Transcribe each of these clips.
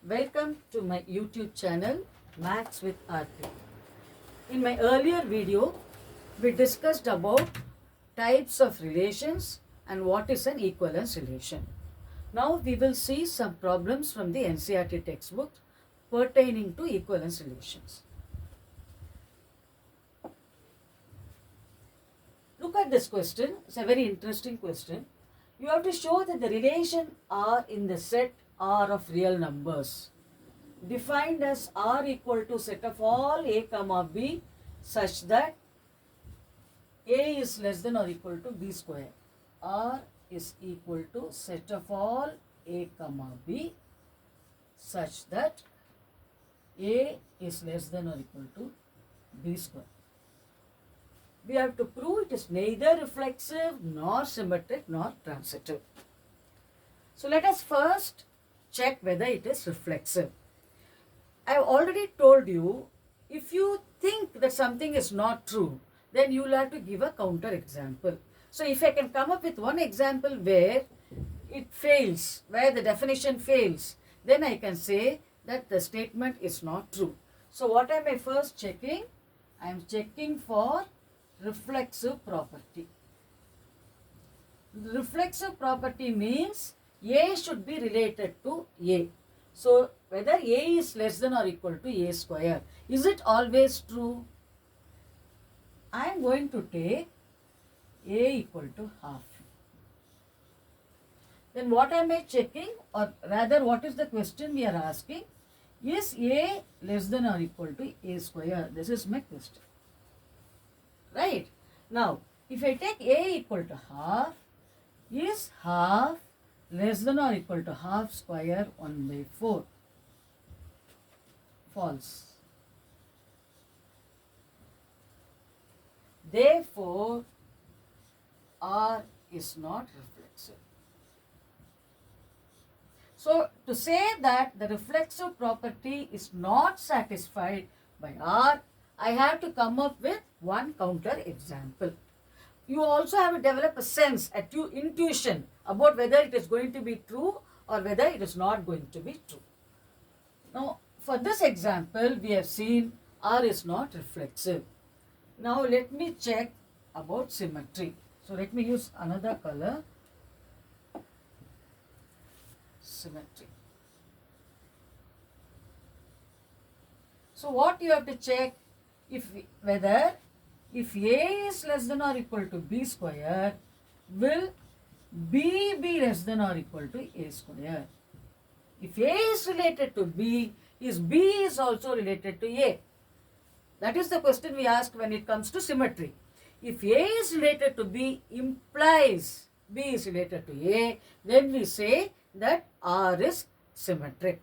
Welcome to my YouTube channel Maths with Aarti. In my earlier video, we discussed about types of relations and what is an equivalence relation. Now we will see some problems from the NCERT textbook pertaining to equivalence relations. Look at this question. It's a very interesting question. You have to show that the relation R in the set R of real numbers defined as R equal to set of all A comma B such that A is less than or equal to B square. R is equal to set of all A comma B such that A is less than or equal to B square. We have to prove it is neither reflexive nor symmetric nor transitive. So let us first check whether it is reflexive. I have already told you, if you think that something is not true, then you will have to give a counter example. So if I can come up with one example where it fails, where the definition fails, then I can say that the statement is not true. So what am I first checking? I am checking for reflexive property. Reflexive property means A should be related to A. So whether A is less than or equal to A square, is it always true? I am going to take A equal to half. Then what am I checking, or rather what is the question we are asking? Is A less than or equal to A square? This is my question. Right? Now, if I take A equal to half, is half less than or equal to half square 1 by 4? False. Therefore, R is not reflexive. So, to say that the reflexive property is not satisfied by R, I have to come up with one counter example. You also have to develop a sense, intuition about whether it is going to be true or whether it is not going to be true. Now, for this example, we have seen R is not reflexive. Now, let me check about symmetry. So, let me use another color. Symmetry. So, what you have to check, whether if A is less than or equal to B square, will B be less than or equal to A square? If A is related to B, is B is also related to A? That is the question we ask when it comes to symmetry. If A is related to B implies B is related to A, then we say that R is symmetric.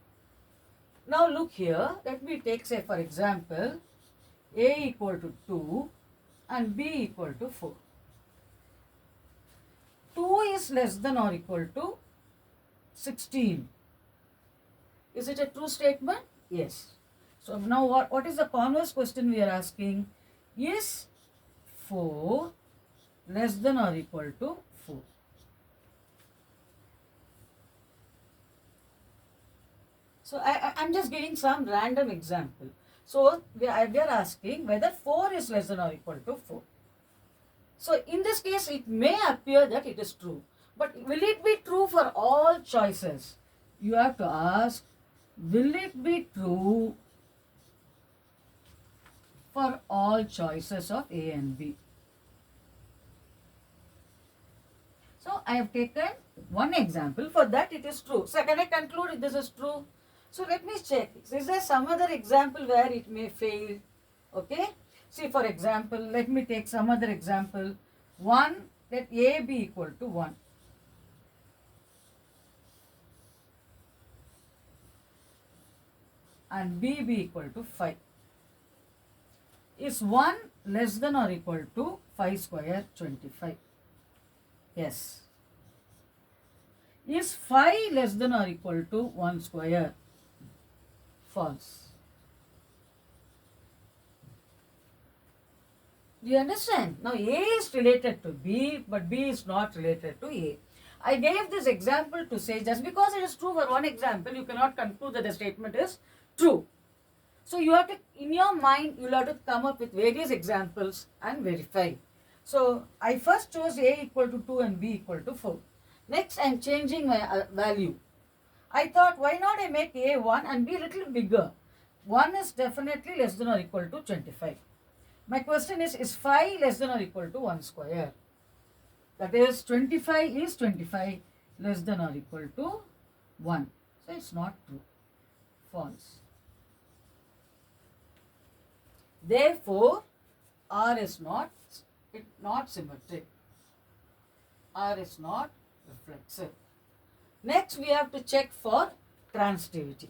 Now look here, let me take, say for example, A equal to 2 and B equal to 4. 2 is less than or equal to 16. Is it a true statement? Yes. So now what is the converse question we are asking? Is 4 less than or equal to 4? So I'm just giving some random example. So we are asking whether 4 is less than or equal to 4. So in this case, it may appear that it is true. But will it be true for all choices? You have to ask, will it be true for all choices of A and B? So I have taken one example. For that it is true. So can I conclude if this is true? So let me check. Is there some other example where it may fail? Okay. See, for example, let me take some other example. 1, let A be equal to 1. And B be equal to 5. Is 1 less than or equal to 5 square 25? Yes. Is 5 less than or equal to 1 square? False. Do you understand? Now A is related to B, but B is not related to A. I gave this example to say just because it is true for one example, you cannot conclude that the statement is true. So you have to, in your mind, you will have to come up with various examples and verify. So I first chose A equal to 2 and B equal to 4. Next, I am changing my value. I thought, why not I make A 1 and B a little bigger? 1 is definitely less than or equal to 25. My question is 5 less than or equal to 1 square? That is 25 is 25 less than or equal to 1. So it's not true. False. Therefore, R is not symmetric. R is not reflexive. Next, we have to check for transitivity.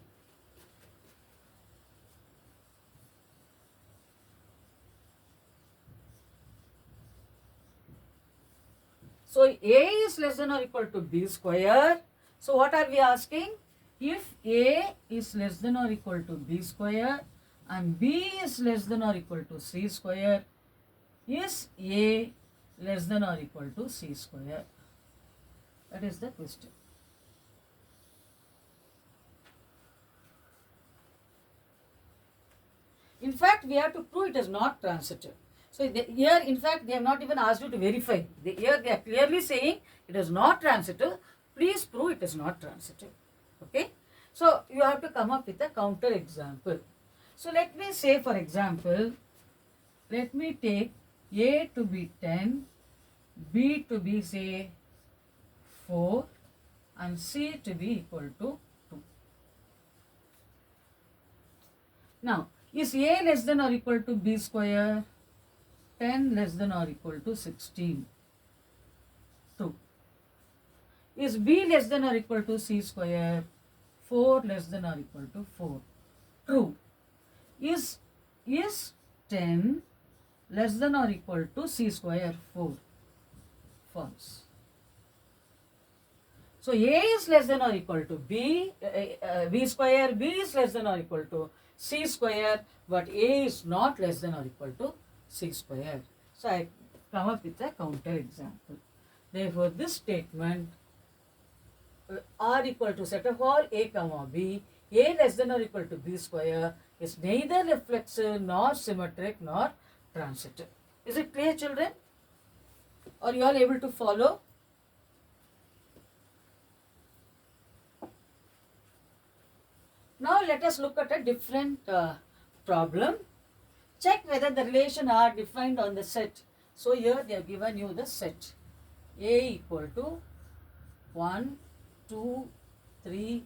So, A is less than or equal to B square. So, what are we asking? If A is less than or equal to B square and B is less than or equal to C square, is A less than or equal to C square? That is the question. In fact, we have to prove it is not transitive. So here, in fact, they have not even asked you to verify. Here they are clearly saying it is not transitive. Please prove it is not transitive. Okay. So you have to come up with a counter example. So let me say, for example, let me take A to be 10, B to be say 4 and C to be equal to 2. Now, is A less than or equal to B square? 10 less than or equal to 16. True. Is B less than or equal to C square? 4 less than or equal to 4. True. Is 10 less than or equal to C square? 4. False. So A is less than or equal to B square, B is less than or equal to C square, but A is not less than or equal to C square. So I come up with a counter example. Therefore, this statement R equal to set of all A comma B, A less than or equal to B square is neither reflexive nor symmetric nor transitive. Is it clear, children? Are you all able to follow? Now let us look at a different problem. Check whether the relation are defined on the set. So here they have given you the set. A equal to 1, 2, 3,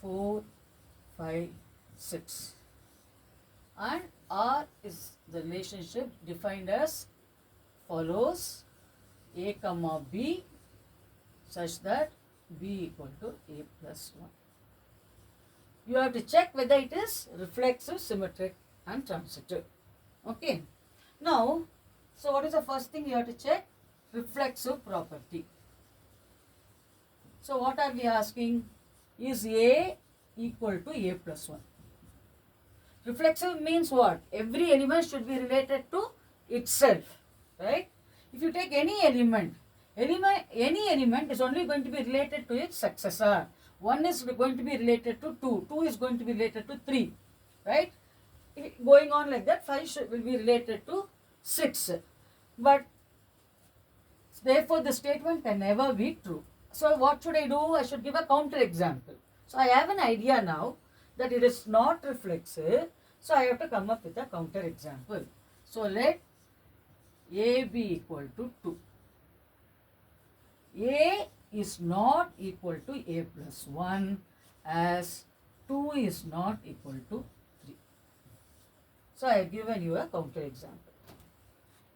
4, 5, 6. And R is the relationship defined as follows: A comma B such that B equal to A plus 1. You have to check whether it is reflexive, symmetric and transitive. Okay. Now, so what is the first thing you have to check? Reflexive property. So what are we asking? Is A equal to A plus 1? Reflexive means what? Every element should be related to itself, right? If you take any element is only going to be related to its successor. 1 is going to be related to 2, 2 is going to be related to 3, right? Going on like that, 5 will be related to 6. But therefore, the statement can never be true. So what should I do? I should give a counter example. So I have an idea now that it is not reflexive. So I have to come up with a counter example. So let A be equal to 2. A is not equal to A plus 1 as 2 is not equal to 3. So I have given you a counter example.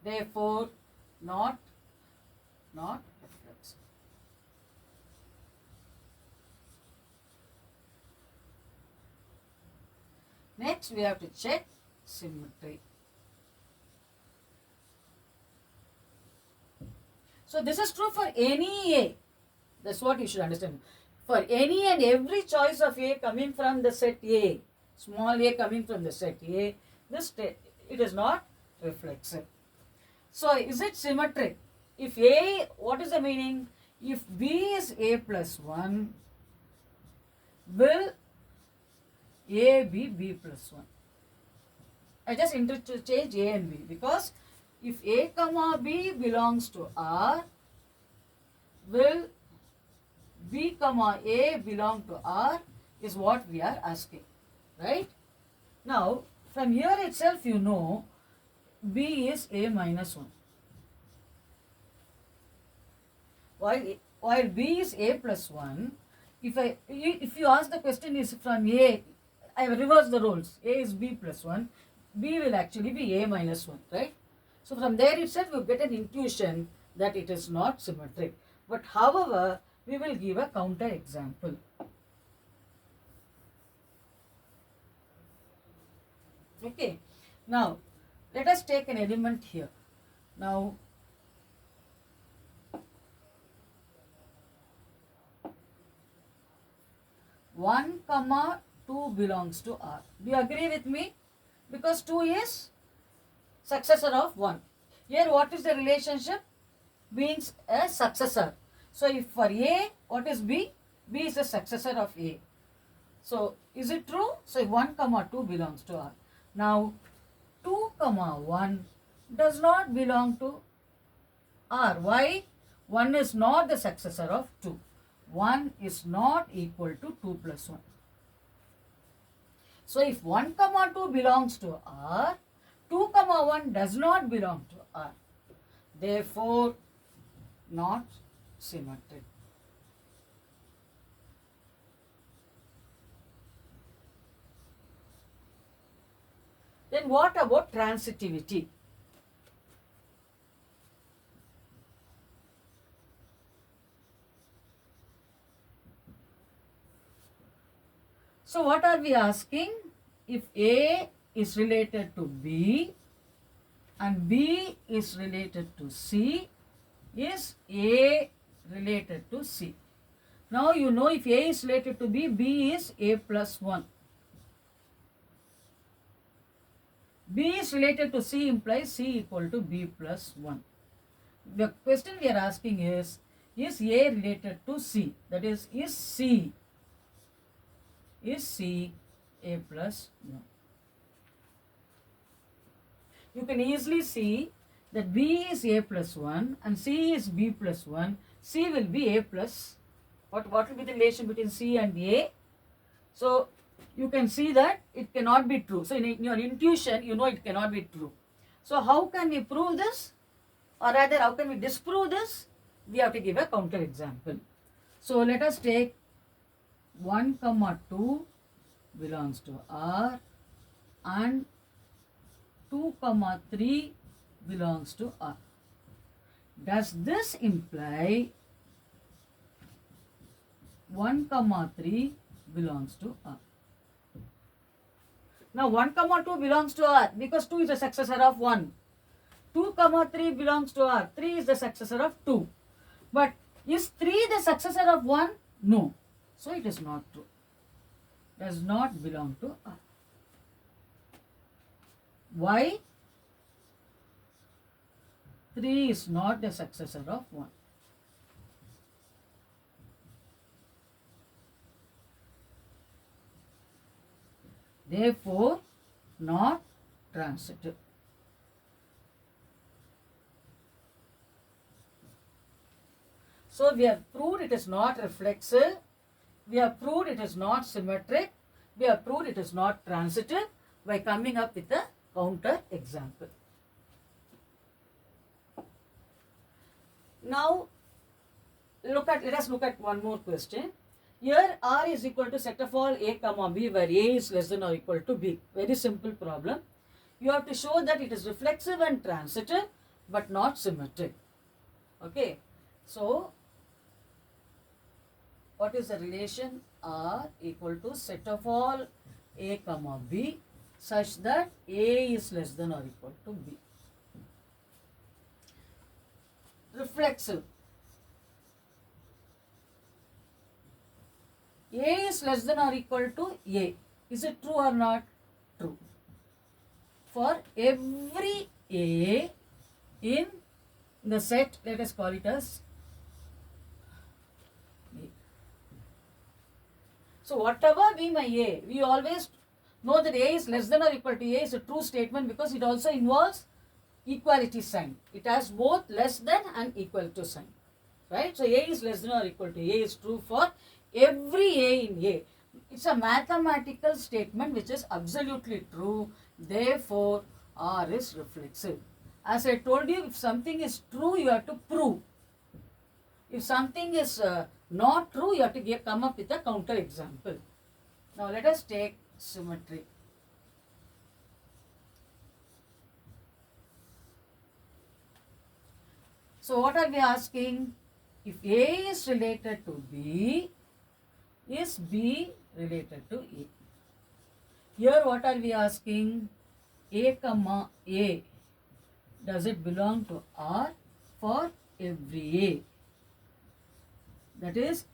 Therefore, not reflexive. Next, we have to check symmetry. So this is true for any A. That's what you should understand. For any and every choice of A coming from the set A, small a coming from the set A, it is not reflexive. So is it symmetric? If A, what is the meaning? if B is A plus 1, will A be B plus 1? I just interchange A and B, because if A comma B belongs to R, will B comma A belong to R is what we are asking, right? Now, from here itself you know B is A minus 1. While B is A plus 1, if you ask the question is from A, I reverse the roles. A is B plus 1, B will actually be A minus 1, right? So from there itself you get an intuition that it is not symmetric. But however, we will give a counter example. Okay. Now, let us take an element here. Now, one comma 2 belongs to R. Do you agree with me? Because 2 is successor of 1. Here what is the relationship? Being a successor. So if for A, what is B? B is the successor of A. So is it true? So if 1 comma 2 belongs to R. Now 2 comma 1 does not belong to R. Why? 1 is not the successor of 2. 1 is not equal to 2 plus 1. So if 1 comma 2 belongs to R, 2 comma 1 does not belong to R. Therefore, not symmetric. Then what about transitivity? So what are we asking? If A is related to B and B is related to C, is A related to C? Now you know if A is related to B, B is A plus 1. B is related to C implies C equal to B plus 1. The question we are asking is A related to C? That is C A plus 1? You can easily see that B is A plus 1 and C is B plus 1. C will be A plus. What will be the relation between C and A? So you can see that it cannot be true. So in your intuition, you know it cannot be true. So how can we prove this? Or rather, how can we disprove this? We have to give a counter example. So let us take 1 comma 2 belongs to R and 2 comma 3 belongs to R. Does this imply 1 comma 3 belongs to R? Now 1 comma 2 belongs to R because 2 is the successor of 1. 2 comma 3 belongs to R. 3 is the successor of 2. But is 3 the successor of 1? No. So it is not true. Does not belong to R. Why? 3 is not the successor of 1. Therefore, not transitive. So we have proved it is not reflexive. We have proved it is not symmetric. We have proved it is not transitive by coming up with a counter example. Now, let us look at one more question. Here R is equal to set of all A comma B where A is less than or equal to B. Very simple problem. You have to show that it is reflexive and transitive but not symmetric. Okay. So, what is the relation? R equal to set of all A comma B such that A is less than or equal to B. Reflexive. A is less than or equal to A. Is it true or not? True. For every A in the set, let us call it as So whatever be my A, we always know that A is less than or equal to A is a true statement because it also involves equality sign. It has both less than and equal to sign. Right? So A is less than or equal to A is true for every A in A. It's a mathematical statement which is absolutely true. Therefore, R is reflexive. As I told you, if something is true, you have to prove. If something is not true, you have to come up with a counter example. Now let us take symmetry. So what are we asking? If A is related to B, is B related to A? Here what are we asking? A comma A. Does it belong to R for every A? That is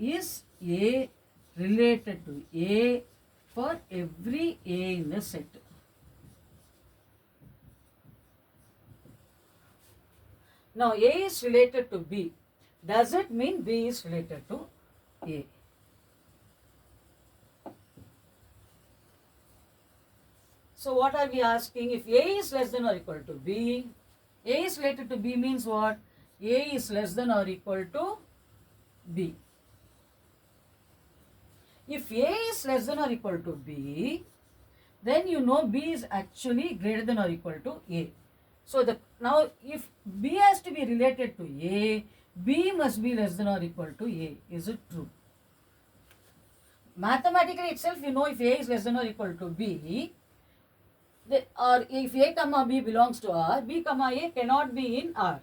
A related to A for every A in the set? Now A is related to B. Does it mean B is related to A? So what are we asking? If A is less than or equal to B, A is related to B means what? A is less than or equal to B. If A is less than or equal to B, then you know B is actually greater than or equal to A. So now if B has to be related to A, B must be less than or equal to A. Is it true? Mathematically itself, you know if A is less than or equal to B, or if A comma B belongs to R, B comma A cannot be in R.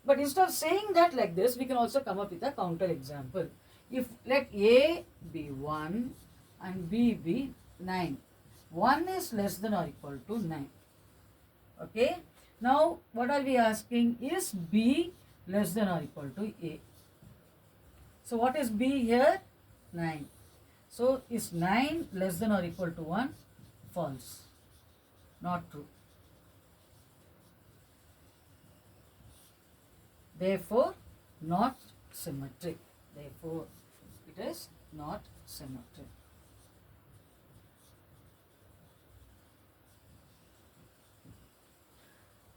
But instead of saying that like this, we can also come up with a counter example. If let A be 1 and B be 9. 1 is less than or equal to 9. Okay. Now, what are we asking? Is B less than or equal to A? So, what is B here? 9. So, is 9 less than or equal to 1? False. Not true. Therefore, not symmetric. Therefore, it is not symmetric.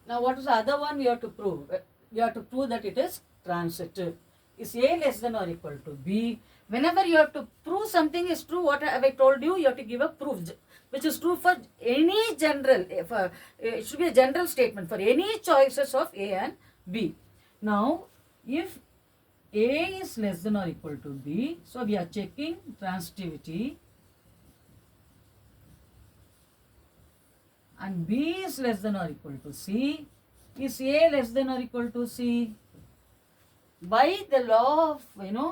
Now, what is the other one we have to prove? We have to prove that it is transitive. Is A less than or equal to B? Whenever you have to prove something is true, what have I told you? You have to give a proof, which is true for any general. It should be a general statement for any choices of A and B. Now, if A is less than or equal to B, so we are checking transitivity, and B is less than or equal to C. Is A less than or equal to C? By the law of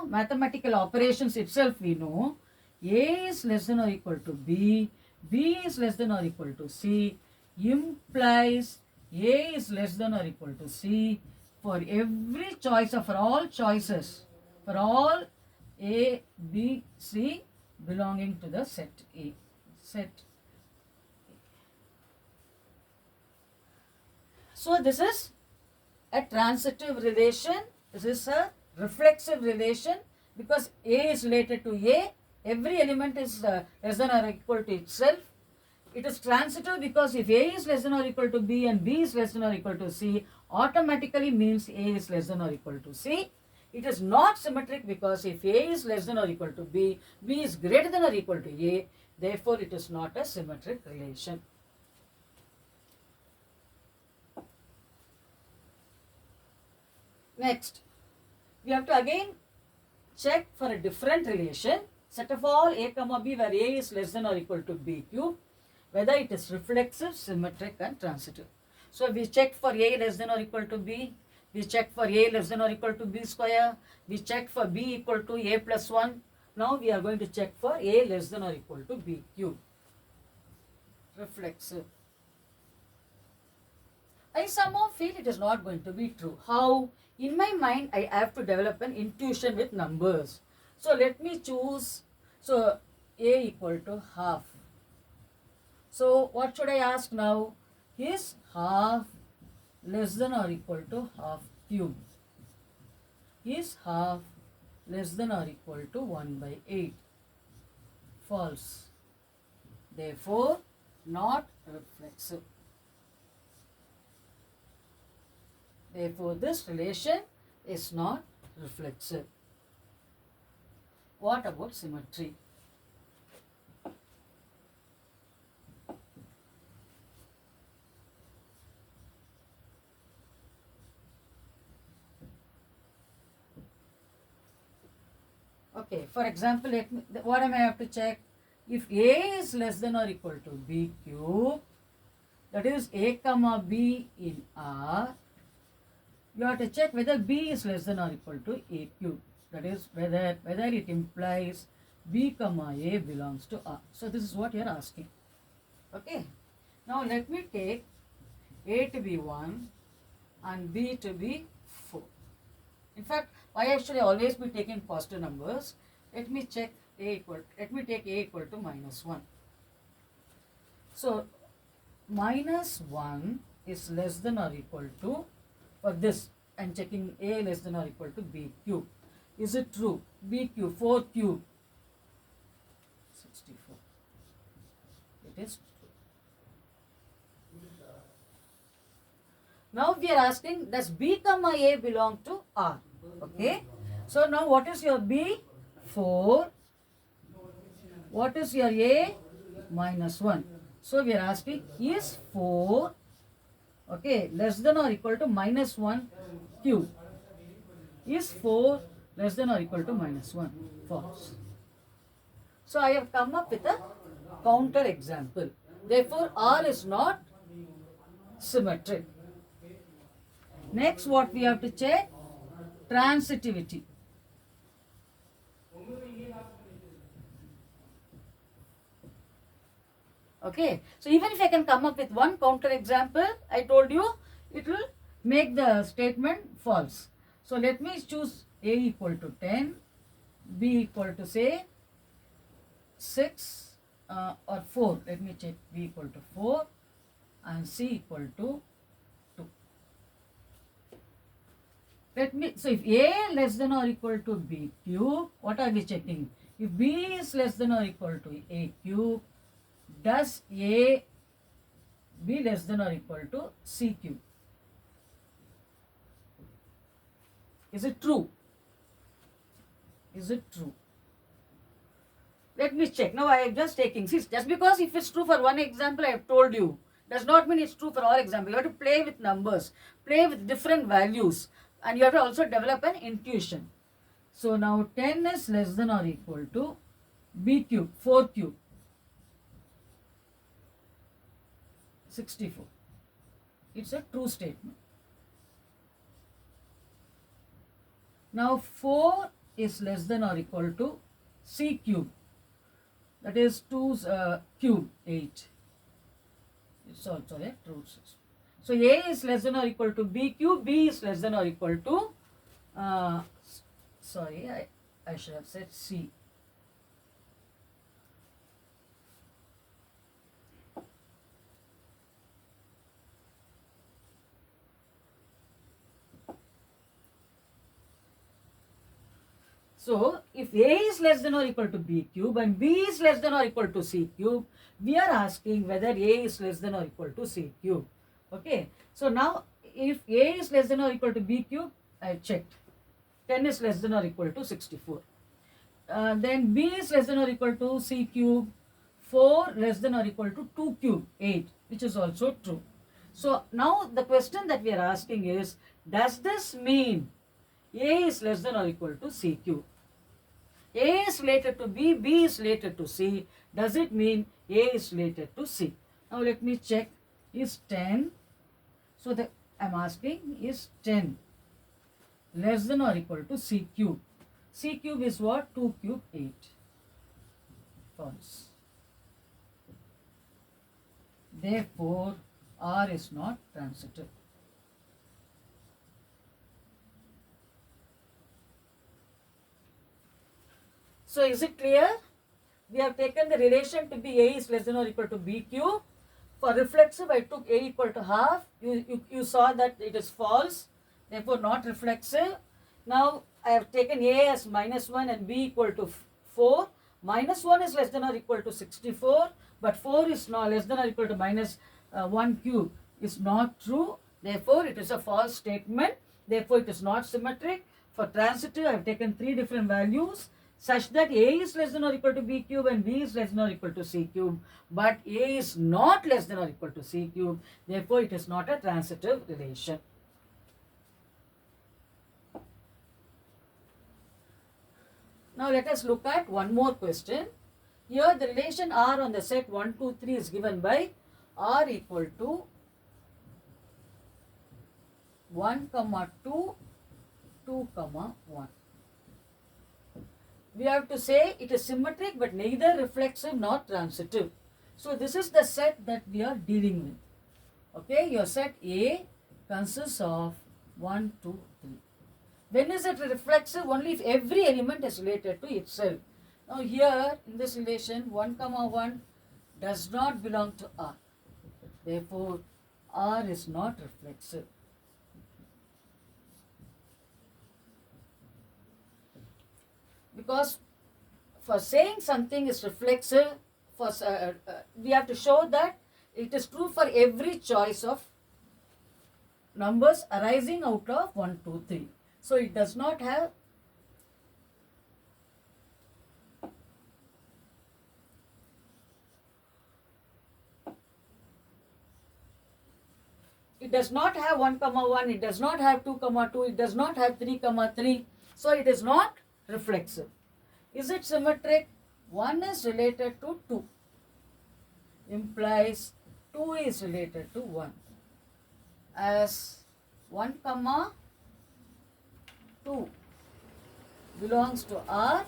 mathematical operations itself, we know A is less than or equal to B, B is less than or equal to C, implies A is less than or equal to C for every choice of, for all choices, for all A, B, C belonging to the set A. Set. So this is a transitive relation. This is a reflexive relation because A is related to A. Every element is less than or equal to itself. It is transitive because if A is less than or equal to B and B is less than or equal to C, automatically means A is less than or equal to C. It is not symmetric because if A is less than or equal to B, B is greater than or equal to A. Therefore, it is not a symmetric relation. Next, we have to again check for a different relation. Set of all A comma B where A is less than or equal to B cube, whether it is reflexive, symmetric and transitive. So we checked for A less than or equal to B. We checked for A less than or equal to B square. We checked for B equal to A plus 1. Now we are going to check for A less than or equal to B cube. Reflexive. I somehow feel it is not going to be true. How? In my mind, I have to develop an intuition with numbers. So let me choose. So A equal to half. So what should I ask now? Is half less than or equal to half cube? Is half less than or equal to 1 by 8? false. Therefore, not reflexive. Therefore, this relation is not reflexive. What about symmetry? Okay, for example, what am I have to check? If A is less than or equal to B cube, that is A comma B in R, you have to check whether B is less than or equal to A cube. That is whether it implies B comma A belongs to R. So this is what you are asking. Okay. Now let me take A to be 1 and B to be 4. In fact, I should always be taking positive numbers. Let me take A equal to minus 1. So minus 1 is less than or equal to, for this I am checking A less than or equal to B cube. Is it true? B cube, 4 cube, 64. It is true. Now we are asking, does B comma A belong to R? Okay. So now what is your B? 4. What is your A? Minus 1. So we are asking, is 4, okay, less than or equal to minus 1 cube? Is 4 less than or equal to minus 1? False. So I have come up with a counter example. Therefore, R is not symmetric. Next, what we have to check? Transitivity. Okay, so even if I can come up with one counter example, I told you it will make the statement false. So let me choose A equal to 10, B equal to say 6 or 4. Let me check B equal to 4 and C equal to 2. So if A less than or equal to B cube, what are we checking? If B is less than or equal to A cube, does A be less than or equal to C cube? Is it true? Is it true? Let me check. Now I am just taking, see, just because if it's true for one example I have told you, does not mean it's true for all examples. You have to play with numbers, play with different values, and you have to also develop an intuition. So now 10 is less than or equal to B cube, 4 cube, 64. It's a true statement. Now 4 is less than or equal to C cube. That is 2's cube, 8. It's also a true system. So A is less than or equal to B cube, B is less than or equal to, I should have said C. So, if A is less than or equal to B cube and B is less than or equal to C cube, we are asking whether A is less than or equal to C cube. Okay. So, now if A is less than or equal to B cube, I checked. 10 is less than or equal to 64. Then B is less than or equal to C cube, 4 less than or equal to 2 cube, 8, which is also true. So, now the question that we are asking is, does this mean A is less than or equal to C cube? A is related to B, B is related to C. Does it mean A is related to C? Now let me check. Is 10, so I'm asking, is 10 less than or equal to C cube? C cube is what? 2 cube 8. False. Therefore, R is not transitive. So is it clear? We have taken the relation to be A is less than or equal to B cube. For reflexive, I took A equal to half. You saw that it is false, therefore not reflexive. Now I have taken A as minus 1 and B equal to 4. minus 1 is less than or equal to 64, but 4 is not less than or equal to minus 1 cube is not true. Therefore, it is a false statement. Therefore, it is not symmetric. For transitive, I have taken 3 different values such that A is less than or equal to B cube and B is less than or equal to C cube. But A is not less than or equal to C cube. Therefore, it is not a transitive relation. Now, let us look at one more question. Here, the relation R on the set 1, 2, 3 is given by R equal to 1, 2, 2, 1. We have to say it is symmetric but neither reflexive nor transitive. So, this is the set that we are dealing with. Okay, your set A consists of 1, 2, 3. When is it reflexive? Only if every element is related to itself. Now, here in this relation 1, 1 does not belong to R. Therefore, R is not reflexive. Because for saying something is reflexive, we have to show that it is true for every choice of numbers arising out of 1, 2, 3. So it does not have it does not have 1, 1, it does not have 2, 2, it does not have 3, 3. So it is not reflexive. Is it symmetric? 1 is related to 2. Implies 2 is related to 1. As 1, 2 belongs to R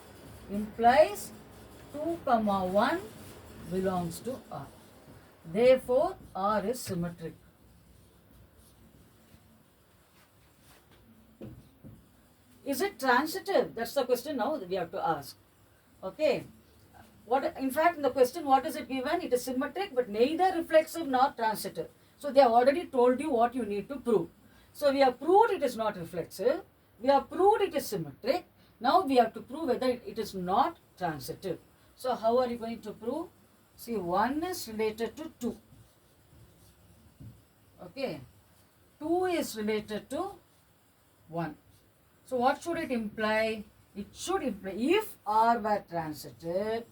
implies 2, 1 belongs to R. Therefore, R is symmetric. Is it transitive? That's the question now that we have to ask. Okay. In fact, in the question, what is it given? It is symmetric but neither reflexive nor transitive. So, they have already told you what you need to prove. So, we have proved it is not reflexive. We have proved it is symmetric. Now, we have to prove whether it is not transitive. So, how are you going to prove? See, 1 is related to 2. Okay. 2 is related to 1. So, what should it imply? It should imply if R were transitive,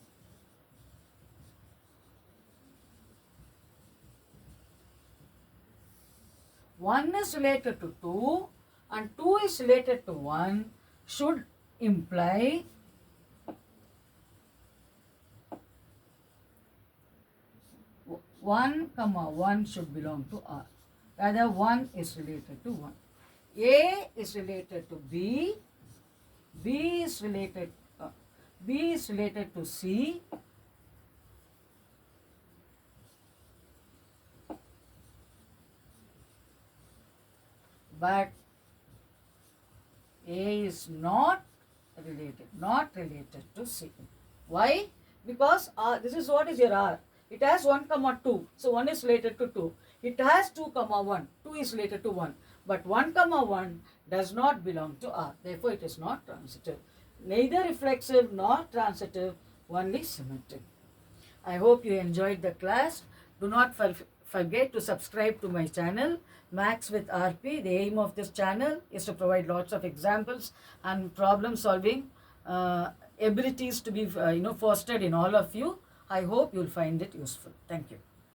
one is related to 2 and 2 is related to 1 should imply one, 1 should belong to R. Rather, 1 is related to 1. A is related to B, B is related to C, but A is not related to C. Why? Because this is what is your R. It has 1, 2. So 1 is related to 2. It has 2, 1. 2 is related to 1. But 1, 1 does not belong to R. Therefore, it is not transitive. Neither reflexive nor transitive, only symmetric. I hope you enjoyed the class. Do not forget to subscribe to my channel, Maths with RP. The aim of this channel is to provide lots of examples and problem solving abilities to be fostered in all of you. I hope you will find it useful. Thank you.